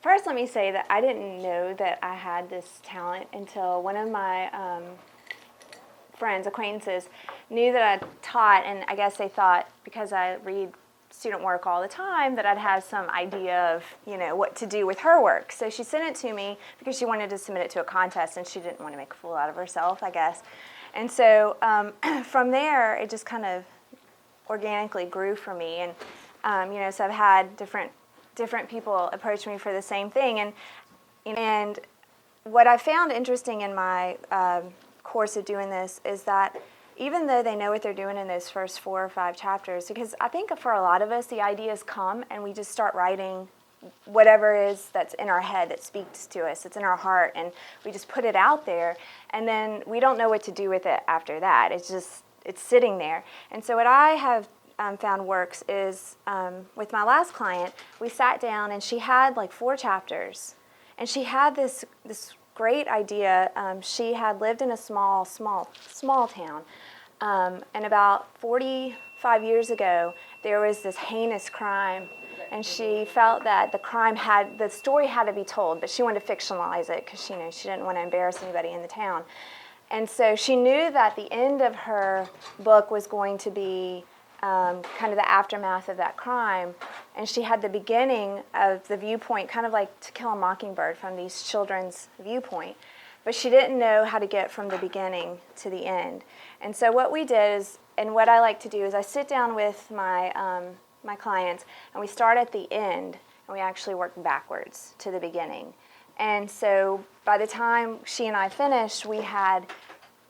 First, let me say that I didn't know that I had this talent until one of my friends, acquaintances, knew that I taught, and I guess they thought because I read student work all the time that I'd have some idea of, what to do with her work. So she sent it to me because she wanted to submit it to a contest, and she didn't want to make a fool out of herself, I guess. And so from there, it just kind of organically grew for me, and so I've had different people approach me for the same thing, and what I found interesting in my course of doing this is that even though they know what they're doing in those first 4 or 5 chapters, because I think for a lot of us the ideas come and we just start writing whatever it is that's in our head that speaks to us, it's in our heart, and we just put it out there, and then we don't know what to do with it after that. It's sitting there. And so what I have found works is with my last client, we sat down and she had like 4 chapters, and she had this great idea. She had lived in a small town, and about 45 years ago there was this heinous crime, and she felt that the story had to be told, but she wanted to fictionalize it because she didn't want to embarrass anybody in the town. And so she knew that the end of her book was going to be kind of the aftermath of that crime, and she had the beginning of the viewpoint, kind of like To Kill a Mockingbird, from these children's viewpoint, but she didn't know how to get from the beginning to the end. And so what we did is, and what I like to do is, I sit down with my my clients, and we start at the end, and we actually work backwards to the beginning. And so by the time she and I finished, we had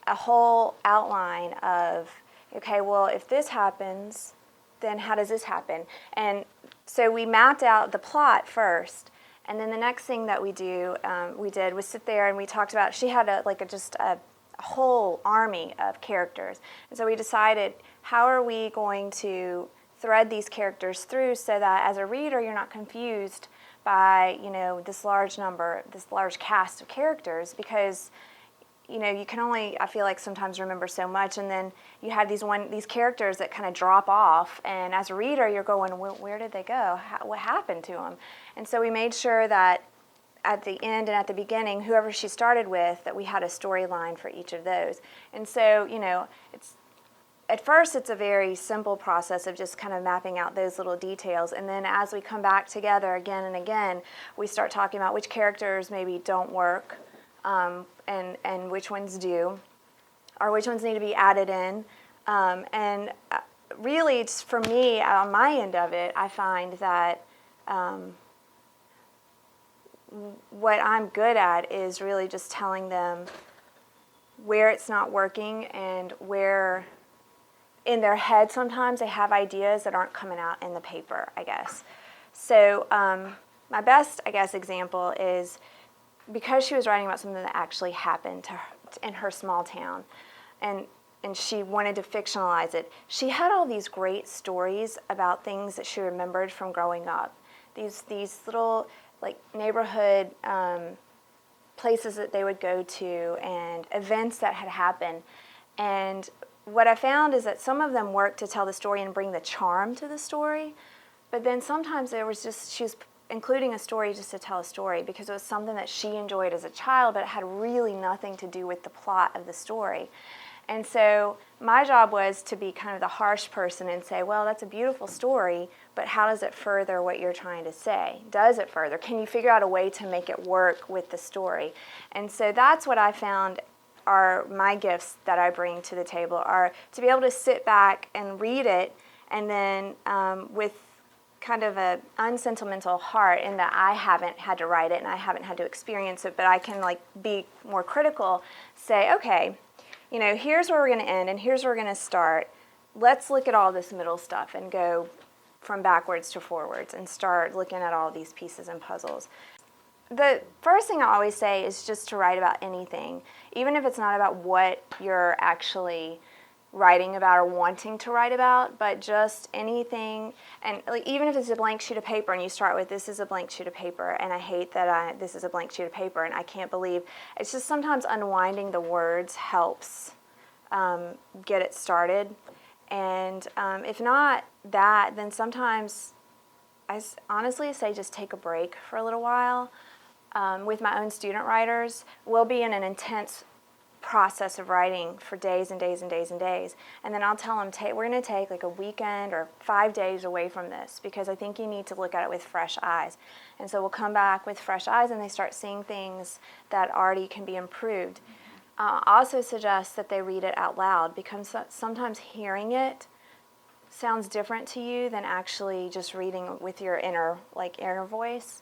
a whole outline of, okay, well, if this happens, then how does this happen? And so we mapped out the plot first, and then the next thing that we did was sit there and we talked about, she had a whole army of characters. And so we decided, how are we going to thread these characters through so that as a reader you're not confused by, this large cast of characters, because you can only, I feel like, sometimes remember so much, and then you have these characters that kind of drop off, and as a reader you're going, where did they go? What happened to them? And so we made sure that at the end and at the beginning, whoever she started with, that we had a storyline for each of those. And so, at first it's a very simple process of just kind of mapping out those little details, and then as we come back together again and again, we start talking about which characters maybe don't work, and which ones do, or which ones need to be added in. And really, it's, for me, on my end of it, I find that what I'm good at is really just telling them where it's not working, and where in their head sometimes they have ideas that aren't coming out in the paper, I guess. So my best, I guess, example is, because she was writing about something that actually happened to her in her small town, and she wanted to fictionalize it, she had all these great stories about things that she remembered from growing up. These little, like, neighborhood places that they would go to, and events that had happened. And what I found is that some of them worked to tell the story and bring the charm to the story, but then sometimes she was including a story just to tell a story because it was something that she enjoyed as a child, but it had really nothing to do with the plot of the story. And so my job was to be kind of the harsh person and say, well, that's a beautiful story, but how does it further what you're trying to say? Does it further? Can you figure out a way to make it work with the story? And so that's what I found are my gifts that I bring to the table, are to be able to sit back and read it, and then with kind of an unsentimental heart, in that I haven't had to write it and I haven't had to experience it, but I can be more critical, say, okay, here's where we're going to end and here's where we're going to start. Let's look at all this middle stuff and go from backwards to forwards and start looking at all these pieces and puzzles. The first thing I always say is just to write about anything, even if it's not about what you're actually writing about or wanting to write about, but just anything. And even if it's a blank sheet of paper and you start with, this is a blank sheet of paper, and I hate that this is a blank sheet of paper, and I can't believe, it's just sometimes unwinding the words helps get it started. And if not that, then sometimes honestly say just take a break for a little while. With my own student writers, we'll be in an intense process of writing for days and days and days and days, and then I'll tell them, we're going to take like a weekend or 5 days away from this, because I think you need to look at it with fresh eyes. And so we'll come back with fresh eyes, and they start seeing things that already can be improved. I also suggest that they read it out loud, because sometimes hearing it sounds different to you than actually just reading with your inner voice.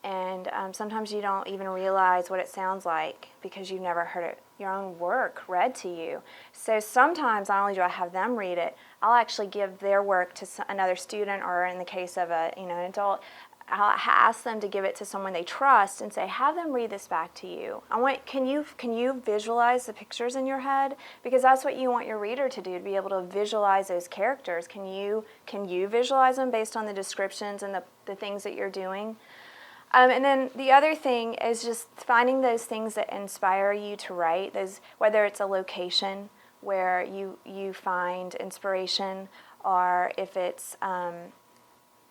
And sometimes you don't even realize what it sounds like because you've never heard it, your own work read to you. So sometimes not only do I have them read it, I'll actually give their work to another student, or in the case of an adult, I'll ask them to give it to someone they trust and say, have them read this back to you. Can you visualize the pictures in your head? Because that's what you want your reader to do, to be able to visualize those characters. Can you visualize them based on the descriptions and the things that you're doing? And then the other thing is just finding those things that inspire you to write, whether it's a location where you find inspiration, or if it's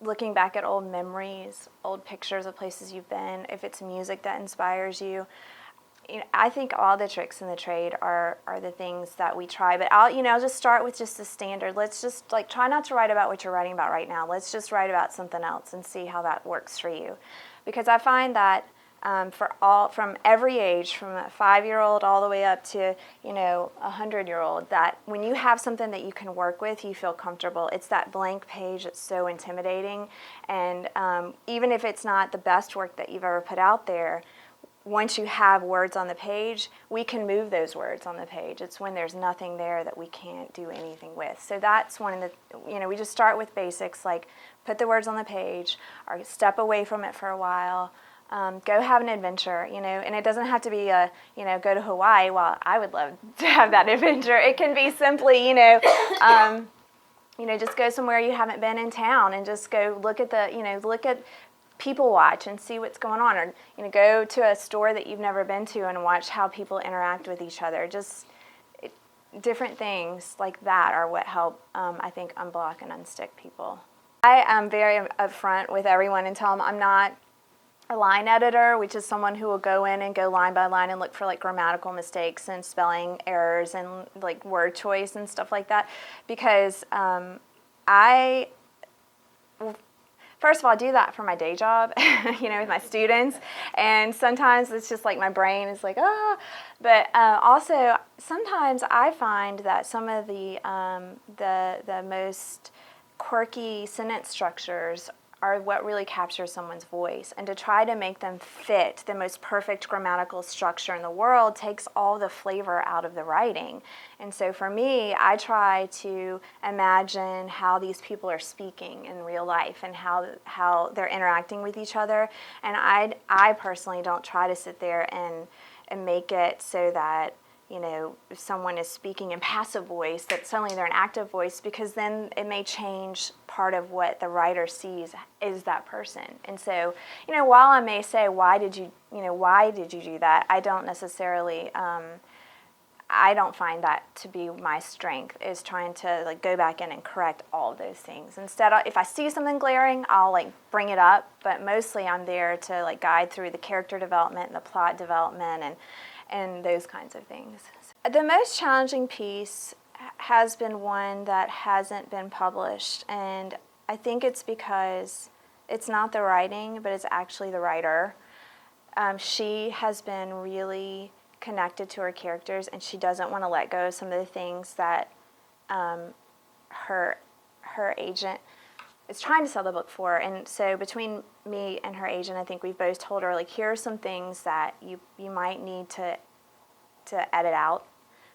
looking back at old memories, old pictures of places you've been, if it's music that inspires you. I think all the tricks in the trade are the things that we try, but I'll just start with just the standard. Let's just try not to write about what you're writing about right now. Let's just write about something else and see how that works for you. Because I find that from every age, from a 5-year-old all the way up to a 100-year-old, that when you have something that you can work with, you feel comfortable. It's that blank page that's so intimidating, and even if it's not the best work that you've ever put out there, once you have words on the page, we can move those words on the page. It's when there's nothing there that we can't do anything with. So that's one of the, we just start with basics, like put the words on the page, or step away from it for a while. Go have an adventure, and it doesn't have to be go to Hawaii. Well, I would love to have that adventure. It can be simply, just go somewhere you haven't been in town, and just go look at people watch and see what's going on, or go to a store that you've never been to and watch how people interact with each other. Just different things like that are what help, I think, unblock and unstick people. I am very upfront with everyone and tell them I'm not a line editor, which is someone who will go in and go line by line and look for grammatical mistakes and spelling errors and word choice and stuff like that, because first of all, I do that for my day job, with my students, and sometimes it's just my brain is but also sometimes I find that some of the most quirky sentence structures are what really captures someone's voice, and to try to make them fit the most perfect grammatical structure in the world takes all the flavor out of the writing. And so for me, I try to imagine how these people are speaking in real life and how they're interacting with each other, and I personally don't try to sit there and make it so that if someone is speaking in passive voice, that suddenly they're an active voice, because then it may change part of what the writer sees is that person. And so, while I may say, why did you do that? I don't necessarily, I don't find that to be my strength, is trying to go back in and correct all of those things. Instead, if I see something glaring, I'll bring it up, but mostly I'm there to guide through the character development and the plot development and those kinds of things. The most challenging piece has been one that hasn't been published, and I think it's because it's not the writing, but it's actually the writer. She has been really connected to her characters, and she doesn't want to let go of some of the things that her agent is trying to sell the book for. And so between me and her agent, I think we've both told her, here are some things that you might need to edit out,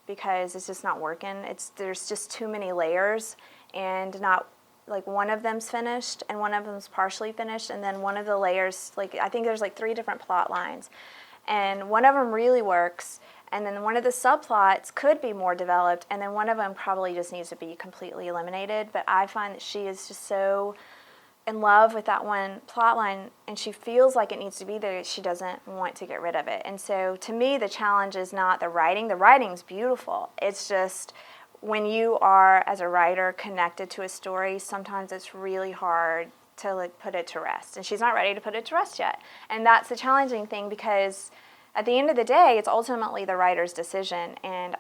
because it's just not working. There's just too many layers, and not one of them's finished and one of them's partially finished, and then one of the layers, I think there's 3 different plot lines, and one of them really works, and then one of the subplots could be more developed, and then one of them probably just needs to be completely eliminated. But I find that she is just so in love with that one plot line, and she feels like it needs to be there. She doesn't want to get rid of it. And so to me, the challenge is not the writing. The writing's beautiful. It's just when you are, as a writer, connected to a story, sometimes it's really hard to like put it to rest, and she's not ready to put it to rest yet. And that's the challenging thing, because at the end of the day, it's ultimately the writer's decision, and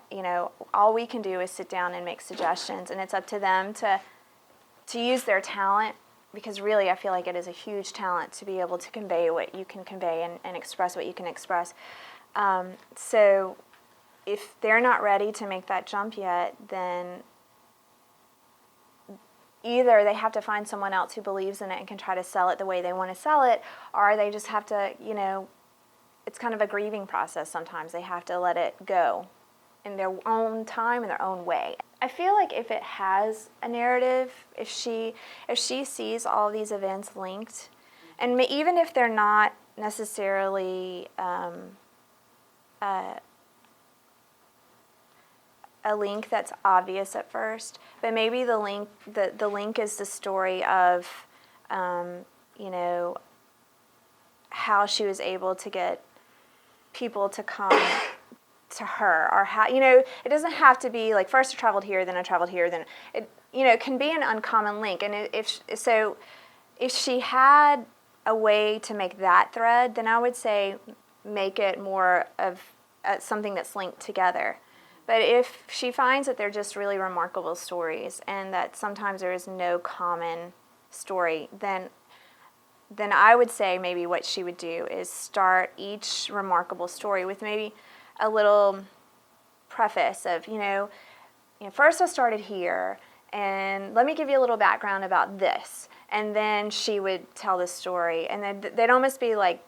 all we can do is sit down and make suggestions, and it's up to them to use their talent, because really I feel like it is a huge talent to be able to convey what you can convey and express what you can express. So if they're not ready to make that jump yet, then either they have to find someone else who believes in it and can try to sell it the way they want to sell it, or they just have to, it's kind of a grieving process sometimes. They have to let it go in their own time, in their own way. I feel like if it has a narrative, if she sees all these events linked, and even if they're not necessarily a link that's obvious at first, but maybe the link is the story of how she was able to get people to come to her, or how, it doesn't have to be like first I traveled here, then I traveled here, then it can be an uncommon link. And if she had a way to make that thread, then I would say make it more of something that's linked together. But if she finds that they're just really remarkable stories, and that sometimes there is no common story, then I would say maybe what she would do is start each remarkable story with maybe a little preface of, first I started here, and let me give you a little background about this. And then she would tell the story, and then they'd almost be like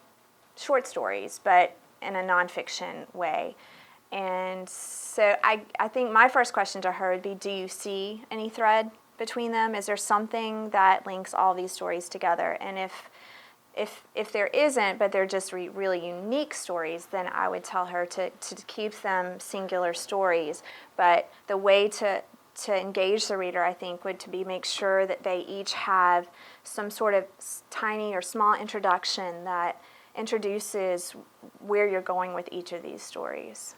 short stories, but in a nonfiction way. And so I think my first question to her would be, do you see any thread between them? Is there something that links all these stories together? And if there isn't, but they're just really unique stories, then I would tell her to keep them singular stories. But the way to engage the reader, I think, would to be make sure that they each have some sort of tiny or small introduction that introduces where you're going with each of these stories.